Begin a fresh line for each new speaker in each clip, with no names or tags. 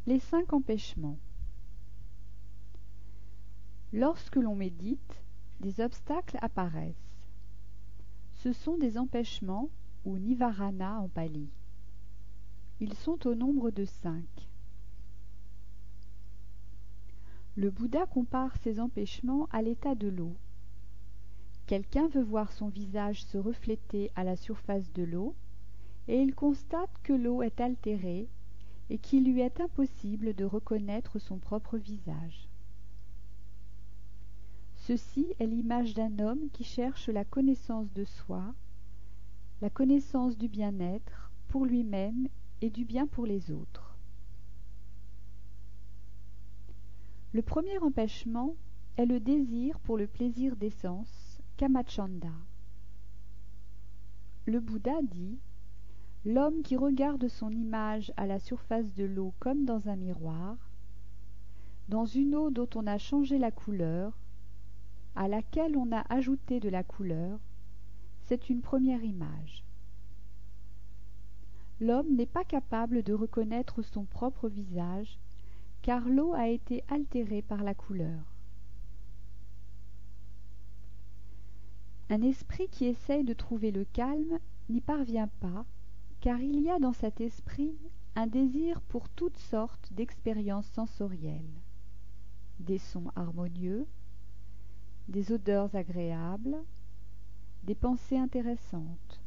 Les 5 empêchements. Lorsque l'on médite, des obstacles apparaissent. Ce sont des empêchements ou nivarana en pali. Ils sont au nombre de 5. Le Bouddha compare ces empêchements à l'état de l'eau. Quelqu'un veut voir son visage se refléter à la surface de l'eau, et il constate que l'eau est altérée et qu'il lui est impossible de reconnaître son propre visage. Ceci est l'image d'un homme qui cherche la connaissance de soi, la connaissance du bien-être pour lui-même et du bien pour les autres. Le premier empêchement est le désir pour le plaisir des sens, kamachanda. Le Bouddha dit: l'homme qui regarde son image à la surface de l'eau comme dans un miroir, dans une eau dont on a changé la couleur, à laquelle on a ajouté de la couleur, c'est une première image. L'homme n'est pas capable de reconnaître son propre visage, car l'eau a été altérée par la couleur. Un esprit qui essaye de trouver le calme n'y parvient pas, car il y a dans cet esprit un désir pour toutes sortes d'expériences sensorielles, des sons harmonieux, des odeurs agréables, des pensées intéressantes,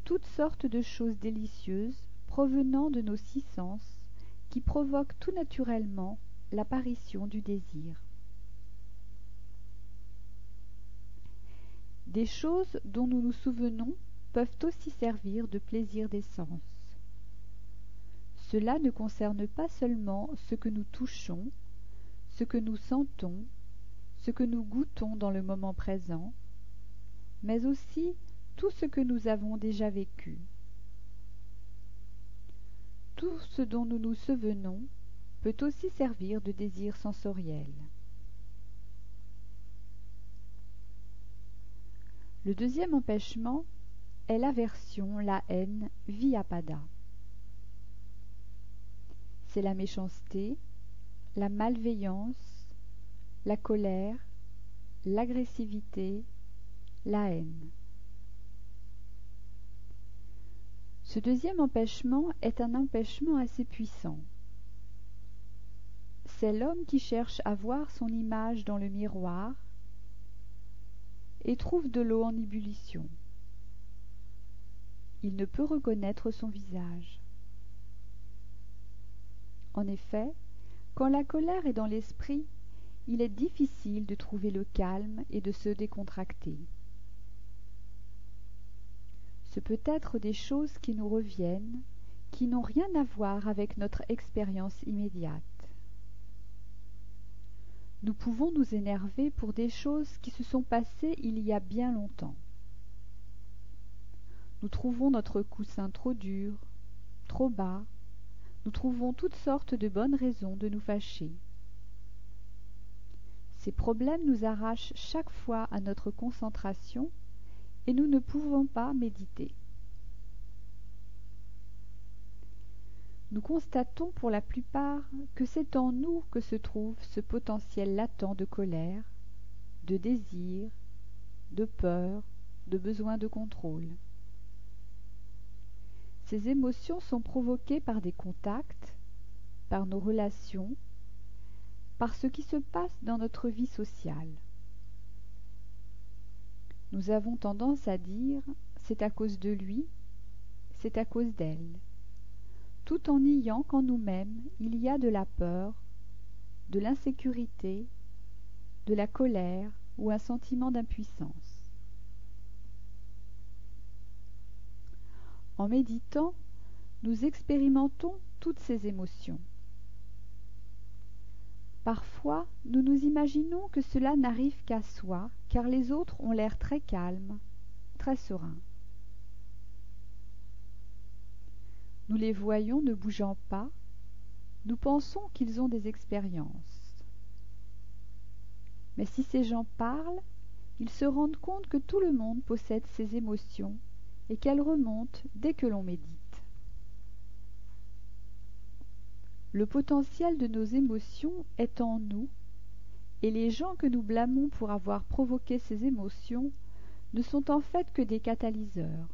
toutes sortes de choses délicieuses provenant de nos 6 sens qui provoquent tout naturellement l'apparition du désir. Des choses dont nous nous souvenons peuvent aussi servir de plaisir des sens. Cela ne concerne pas seulement ce que nous touchons, ce que nous sentons, ce que nous goûtons dans le moment présent, mais aussi tout ce que nous avons déjà vécu. Tout ce dont nous nous souvenons peut aussi servir de désir sensoriel. Le deuxième empêchement est l'aversion, la haine, vyapada. C'est la méchanceté, la malveillance, la colère, l'agressivité, la haine. Ce deuxième empêchement est un empêchement assez puissant. C'est l'homme qui cherche à voir son image dans le miroir et trouve de l'eau en ébullition. Il ne peut reconnaître son visage. En effet, quand la colère est dans l'esprit, il est difficile de trouver le calme et de se décontracter. Ce peut être des choses qui nous reviennent, qui n'ont rien à voir avec notre expérience immédiate. Nous pouvons nous énerver pour des choses qui se sont passées il y a bien longtemps. Nous trouvons notre coussin trop dur, trop bas, nous trouvons toutes sortes de bonnes raisons de nous fâcher. Ces problèmes nous arrachent chaque fois à notre concentration et nous ne pouvons pas méditer. Nous constatons pour la plupart que c'est en nous que se trouve ce potentiel latent de colère, de désir, de peur, de besoin de contrôle. Ces émotions sont provoquées par des contacts, par nos relations, par ce qui se passe dans notre vie sociale. Nous avons tendance à dire « c'est à cause de lui », « c'est à cause d'elle », tout en niant qu'en nous-mêmes il y a de la peur, de l'insécurité, de la colère ou un sentiment d'impuissance. En méditant, nous expérimentons toutes ces émotions. Parfois, nous nous imaginons que cela n'arrive qu'à soi, car les autres ont l'air très calmes, très sereins. Nous les voyons ne bougeant pas, nous pensons qu'ils ont des expériences. Mais si ces gens parlent, ils se rendent compte que tout le monde possède ces émotions et qu'elles remontent dès que l'on médite. Le potentiel de nos émotions est en nous, et les gens que nous blâmons pour avoir provoqué ces émotions ne sont en fait que des catalyseurs.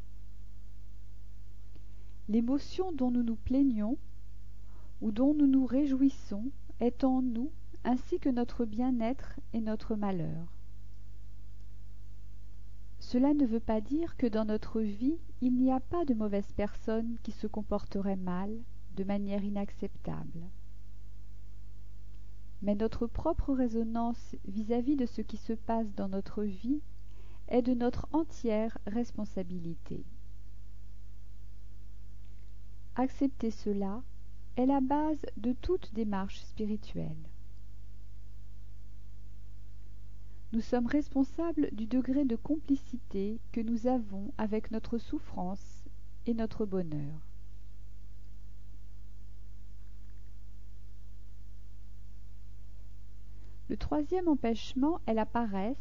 L'émotion dont nous nous plaignons ou dont nous nous réjouissons est en nous, ainsi que notre bien-être et notre malheur. Cela ne veut pas dire que dans notre vie, il n'y a pas de mauvaises personnes qui se comporteraient mal, de manière inacceptable. Mais notre propre résonance vis-à-vis de ce qui se passe dans notre vie est de notre entière responsabilité. Accepter cela est la base de toute démarche spirituelle. Nous sommes responsables du degré de complicité que nous avons avec notre souffrance et notre bonheur. Le troisième empêchement est la paresse,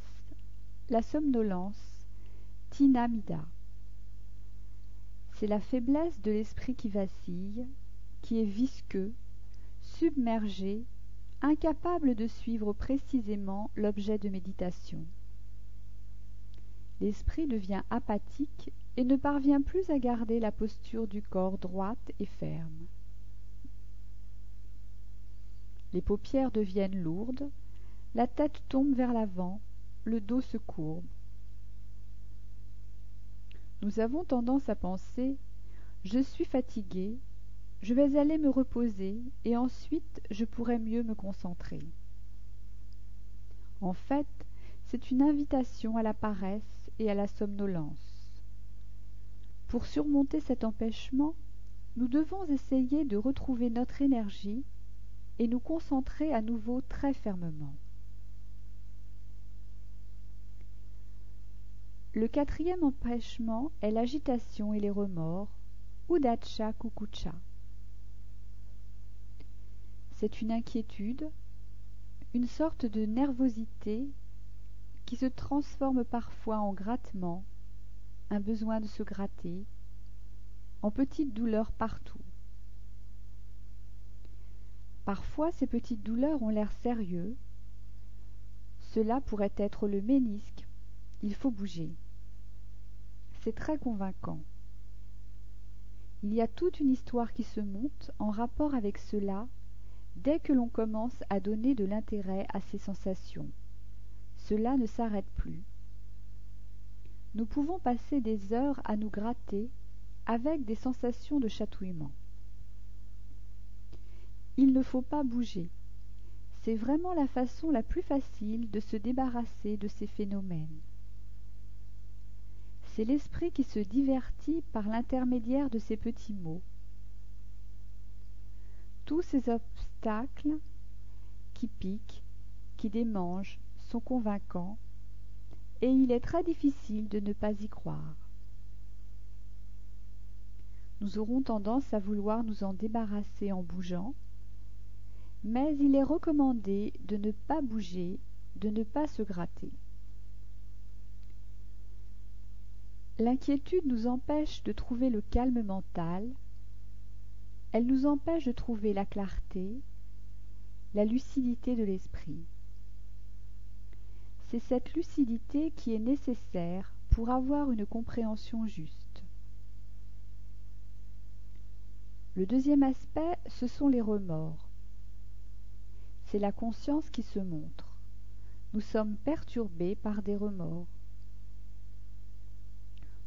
la somnolence, tinamida. C'est la faiblesse de l'esprit qui vacille, qui est visqueux, submergé, incapable de suivre précisément l'objet de méditation. L'esprit devient apathique et ne parvient plus à garder la posture du corps droite et ferme. Les paupières deviennent lourdes, la tête tombe vers l'avant, le dos se courbe. Nous avons tendance à penser « Je suis fatigué, je vais aller me reposer et ensuite je pourrai mieux me concentrer. » En fait, c'est une invitation à la paresse et à la somnolence. Pour surmonter cet empêchement, nous devons essayer de retrouver notre énergie et nous concentrer à nouveau très fermement. Le quatrième empêchement est l'agitation et les remords, uddhacca kukucca. C'est une inquiétude, une sorte de nervosité qui se transforme parfois en grattement, un besoin de se gratter, en petites douleurs partout. Parfois, ces petites douleurs ont l'air sérieux. Cela pourrait être le ménisque. Il faut bouger. C'est très convaincant. Il y a toute une histoire qui se monte en rapport avec cela dès que l'on commence à donner de l'intérêt à ces sensations. Cela ne s'arrête plus. Nous pouvons passer des heures à nous gratter avec des sensations de chatouillement. Il ne faut pas bouger. C'est vraiment la façon la plus facile de se débarrasser de ces phénomènes. C'est l'esprit qui se divertit par l'intermédiaire de ces petits mots. Tous ces obstacles qui piquent, qui démangent, sont convaincants, et il est très difficile de ne pas y croire. Nous aurons tendance à vouloir nous en débarrasser en bougeant, mais il est recommandé de ne pas bouger, de ne pas se gratter. L'inquiétude nous empêche de trouver le calme mental, elle nous empêche de trouver la clarté, la lucidité de l'esprit. C'est cette lucidité qui est nécessaire pour avoir une compréhension juste. Le deuxième aspect, ce sont les remords. C'est la conscience qui se montre. Nous sommes perturbés par des remords.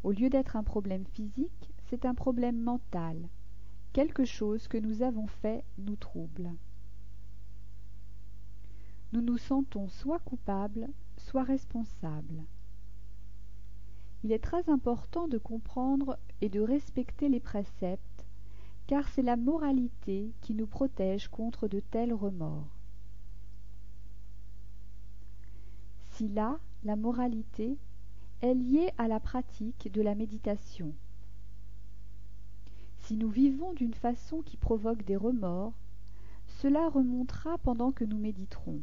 Au lieu d'être un problème physique, c'est un problème mental. Quelque chose que nous avons fait nous trouble. Nous nous sentons soit coupables, soit responsables. Il est très important de comprendre et de respecter les préceptes, car c'est la moralité qui nous protège contre de tels remords. Si là, la moralité est liée à la pratique de la méditation. Si nous vivons d'une façon qui provoque des remords, cela remontera pendant que nous méditerons.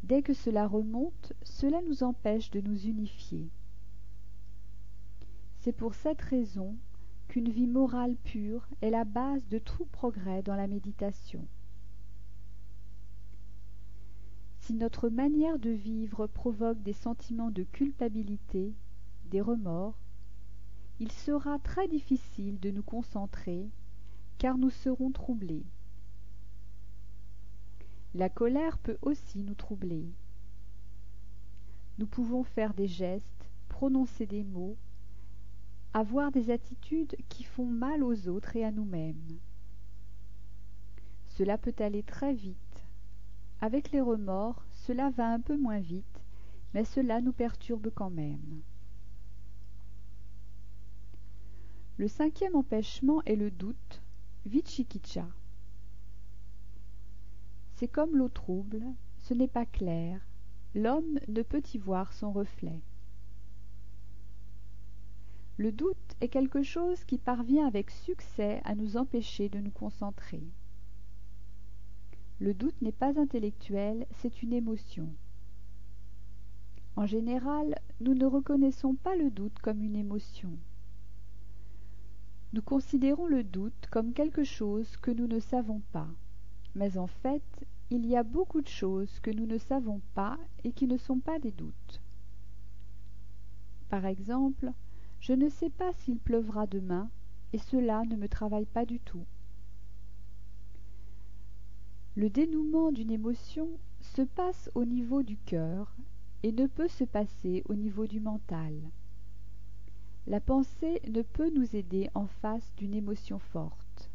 Dès que cela remonte, cela nous empêche de nous unifier. C'est pour cette raison qu'une vie morale pure est la base de tout progrès dans la méditation. Si notre manière de vivre provoque des sentiments de culpabilité, des remords, il sera très difficile de nous concentrer, car nous serons troublés. La colère peut aussi nous troubler. Nous pouvons faire des gestes, prononcer des mots, avoir des attitudes qui font mal aux autres et à nous-mêmes. Cela peut aller très vite. Avec les remords, cela va un peu moins vite, mais cela nous perturbe quand même. Le 5e empêchement est le doute, vicikiccha. C'est comme l'eau trouble, ce n'est pas clair, l'homme ne peut y voir son reflet. Le doute est quelque chose qui parvient avec succès à nous empêcher de nous concentrer. Le doute n'est pas intellectuel, c'est une émotion. En général, nous ne reconnaissons pas le doute comme une émotion. Nous considérons le doute comme quelque chose que nous ne savons pas. Mais en fait, il y a beaucoup de choses que nous ne savons pas et qui ne sont pas des doutes. Par exemple, je ne sais pas s'il pleuvra demain, et cela ne me travaille pas du tout. Le dénouement d'une émotion se passe au niveau du cœur et ne peut se passer au niveau du mental. La pensée ne peut nous aider en face d'une émotion forte.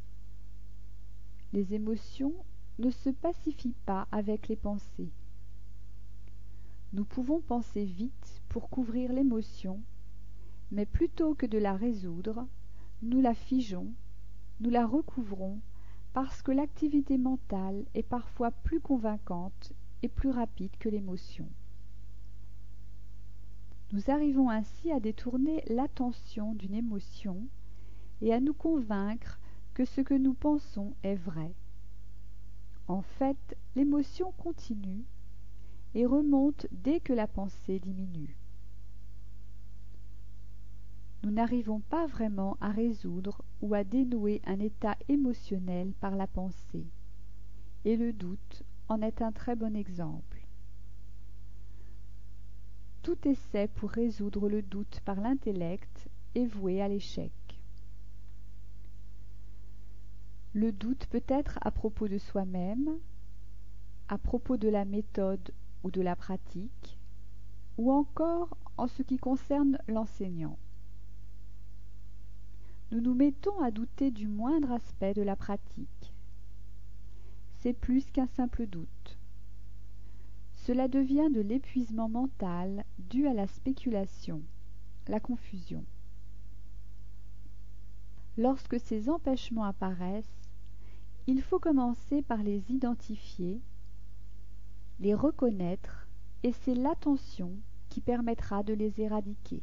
Les émotions ne se pacifient pas avec les pensées. Nous pouvons penser vite pour couvrir l'émotion, mais plutôt que de la résoudre, nous la figeons, nous la recouvrons, parce que l'activité mentale est parfois plus convaincante et plus rapide que l'émotion. Nous arrivons ainsi à détourner l'attention d'une émotion et à nous convaincre que ce que nous pensons est vrai. En fait, l'émotion continue et remonte dès que la pensée diminue. Nous n'arrivons pas vraiment à résoudre ou à dénouer un état émotionnel par la pensée, et le doute en est un très bon exemple. Tout essai pour résoudre le doute par l'intellect est voué à l'échec. Le doute peut être à propos de soi-même, à propos de la méthode ou de la pratique, ou encore en ce qui concerne l'enseignant. Nous nous mettons à douter du moindre aspect de la pratique. C'est plus qu'un simple doute. Cela devient de l'épuisement mental dû à la spéculation, la confusion. Lorsque ces empêchements apparaissent, il faut commencer par les identifier, les reconnaître, et c'est l'attention qui permettra de les éradiquer.